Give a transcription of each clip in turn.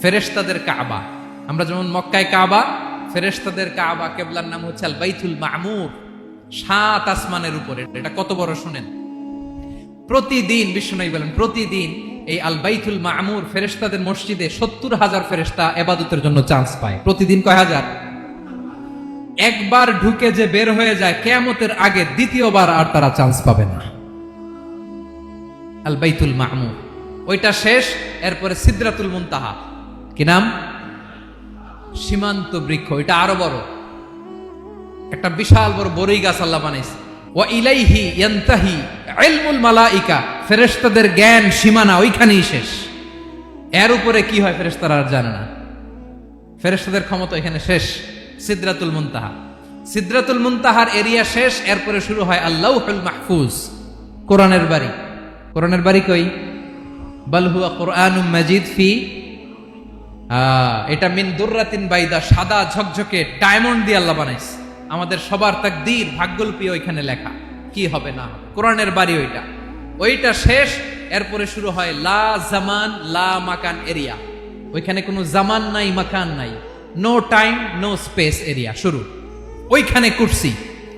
ফেরেশতাদের কাবা। আমরা যেমন মক্কায় কাবা, ফেরেশতাদের কাবা কেবলার নাম হচ্ছে আল বাইতুল মামুর, 7 আসমানের উপরে। এটা কত বড় শুনেন। প্রতিদিন বিশ্বনবী বলেন, প্রতিদিন এই আল বাইতুল মামুর ফেরেশতাদের মসজিদে 70,000 ফেরেশতা ইবাদতের জন্য চান্স পায়। প্রতিদিন কয় হাজার? একবার ঢুকে যে বের হয়ে যায় কিয়ামতের আগে দ্বিতীয়বার আর তারা চান্স পাবে না। আল বাইতুল মামুর ওইটা শেষ, এরপরে সিদরাতুল মুনতাহা, কি নাম? সীমান্ত বৃক্ষ। এটা আরো বড়, একটা বিশাল বড় বড়ই গাছ আল্লাহ বানাইছে। ওয়া ইলাইহি ইয়ানতাহি ইলমুল মালাইকা, ফেরেশতাদের জ্ঞান সীমানা ওইখানেই শেষ। এর উপরে কি হয় ফেরেশতারা আর জানে না। ফেরেশতাদের ক্ষমতা এখানে শেষ। সিদরাতুল মুনতাহা, সিদরাতুল মুনতাহার এরিয়া শেষ, এরপরে শুরু হয় আল্লাহুল মাহফুজ, কোরআনের বাড়ি। কোরআনের বাড়ি কই? বাল হুয়া কুরআনুম মাজিদ ফি, এটা মিন দুররাতিন বাইদা, সাদা ঝকঝকে ডায়মন্ড দিয়ে আল্লাহ বানাইছে। আমাদের সবার তাকদীর ভাগ্যলিপি ওইখানে লেখা, কি হবে না হবে। কোরআনের বাড়ি ওইটা, ওইটা শেষ। এরপরে শুরু হয় লা জামান লা মাকান এরিয়া। ওইখানে কোনো জামান নাই, মাকান নাই, no time no space area শুরু। ওইখানে কুরসি,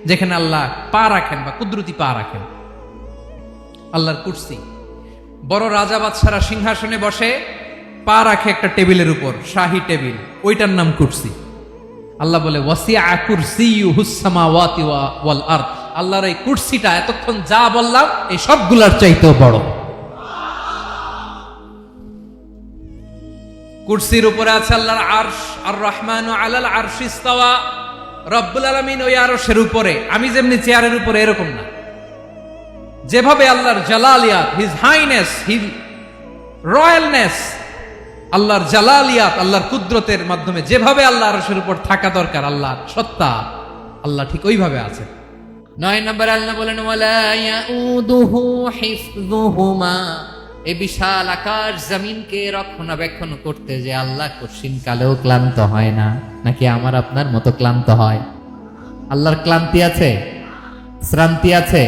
যেখানে আল্লাহ পা রাখেন বা কুদরতি পা রাখেন, আল্লাহর কুরসি। বড় রাজা বাদশারা সিংহাসনে বসে পা রাখে একটা টেবিলের উপর, শাহী টেবিল, ওইটার নাম কুরসি। আল্লাহ বলে ওয়াসিআ কুরসিয়ুহুস সামাওয়াতি ওয়াল আরদ, আল্লাহর এই কুরসিটা এতক্ষণ যা বললাম এই সবগুলোর চাইতেও বড়। কুরসির উপরে আছে আল্লাহর আরশ, আর রহমানু আলাল আরশি ইস্তাওয়া, রব্বুল আলামিন ওই আরশের উপরে। আমি যেমনি চেয়ারের উপরে এরকম না, যেভাবে আল্লাহর জালালিয়াত, হিজ হাইনেস, হিজ রয়্যালনেস, আল্লাহর জালালিয়াত, আল্লাহর কুদরতের মাধ্যমে যেভাবে আল্লাহ আরশের উপর থাকা দরকার, আল্লাহর সত্তা, আল্লাহ ঠিক ওইভাবে আছে। 9 নম্বর আল্লাহ বলেন ওয়ালা ইয়াউদুহু হিফযুহুমা, এই বিশাল আকাশ জমিনকে রক্ষণাবেক্ষণ করতে যে আল্লাহ কঠিন কালেও ক্লান্ত হয় না। নাকি আমার আপনার মতো ক্লান্ত হয়? আল্লাহর ক্লান্তি আছে, শ্রান্তি আছে,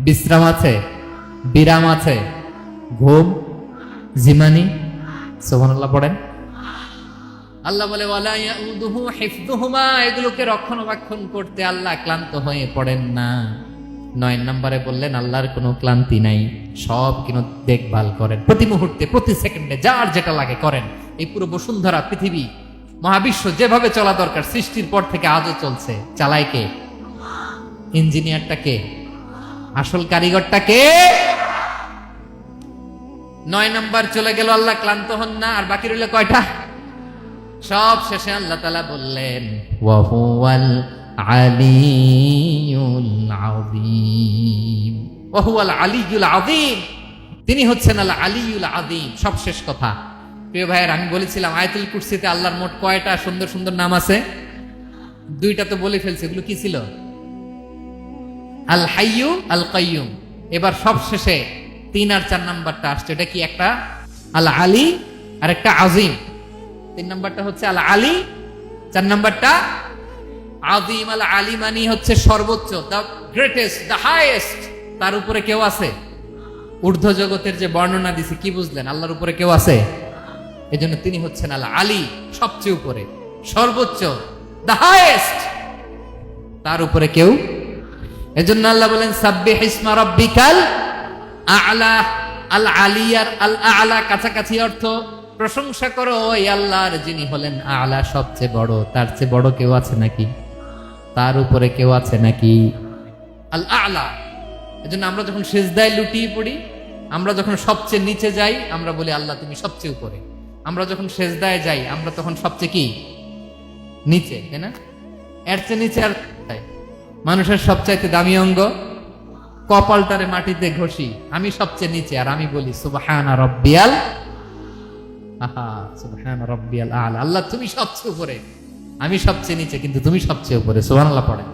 বিশ্রাম আছে, বিরাম আছে, ঘুম, জিমানি? সুবহানাল্লাহ পড়েন। আল্লাহ বলে ওয়ালা ইয়াউদুহু হিফযুহুমা, এগুলোকে রক্ষণাবেক্ষণ করতে আল্লাহ ক্লান্ত হয়ে পড়েন না। 9 নম্বরে বললেন আল্লাহর কোনো ক্লান্তি নাই, সব কিন্তু দেখভাল করেন, প্রতি মুহূর্তে প্রতি সেকেন্ডে যার যেটা লাগে করেন। এই পুরো বসুন্ধরা, পৃথিবী, মহাবিশ্ব যেভাবে চলা দরকার সৃষ্টির পর থেকে আজও চলছে। চালায় কে? ইঞ্জিনিয়ারটা কে? আসল কারিগরটা কে? 9 নম্বর চলে গেল, আল্লাহ ক্লান্ত হন না। আর বাকি রইল কয়টা? সব শেষে আল্লাহ তাআলা বললেন ওয়া হুয়াল আলিয়ুল আযীম, ওয়া হুয়াল আলিয়ুল আযীম, তিনি হচ্ছেন আল আলিয়ুল আযীম। সব শেষ কথা। প্রিয় ভাইয়ের, আমি বলেছিলাম আয়াতুল কুরসিতে আল্লাহর মোট কয়টা সুন্দর সুন্দর নাম আছে? 2টা তো বলে ফেলছে। এগুলো কি ছিল? আল হাইয়ু, আল কাইয়ুম। এবার সব শেষে 3 আর 4 নাম্বারটা আসছে। এটা কি? একটা আল আলী আর একটা আযীম। 3 নাম্বারটা হচ্ছে আল আলী, 4 নাম্বারটা আযীম। আল আলী মানে হচ্ছে সর্বোচ্চ, দ্য গ্রেটেস্ট, দ্য হাইয়েস্ট। তার উপরে কেউ আছে? ঊর্ধ্ব জগতের যে বর্ণনা দিছি, কি বুঝলেন? আল্লাহর উপরে কেউ আছে? এজন্য তিনি হচ্ছেন আল আলী, সবচেয়ে উপরে, সর্বোচ্চ, দ্য হাইয়েস্ট। তার উপরে কেউ। এজন্য আল্লাহ বলেন সাব্বিহ ইসমা রাব্বিকাল আ'লা। আল আলিয়ার আল আ'লা কাছাকাছি অর্থ প্রশংসা করো ওই আল্লাহর যিনি হলেন আ'লা, সবচেয়ে বড়। তার চেয়ে বড় কেউ আছে নাকি? তার উপরে কেউ আছে নাকি? আল আ'লা। এজন্য আমরা যখন সিজদায় লুটিয়ে পড়ি, আমরা যখন সবচেয়ে নিচে যাই, আমরা বলি আল্লাহ তুমি সবচেয়ে উপরে। আমরা যখন সিজদায় যাই, আমরা তখন সবচেয়ে কি? নিচে, তাই না? এর চেয়ে নিচে আর মানুষের সবচাইতে দামি অঙ্গ কপালটারে মাটিতে ঘষি, আমি সবচেয়ে নিচে, আর আমি বলি সুবহানা রাব্বিয়াল, সুবহানা রাব্বিয়াল আ'লা। আল্লাহ তুমি সবচেয়ে উপরে, আমি সবচেয়ে নিচে, কিন্তু তুমি সবচেয়ে উপরে। সুবহানাল্লাহ পড়ে।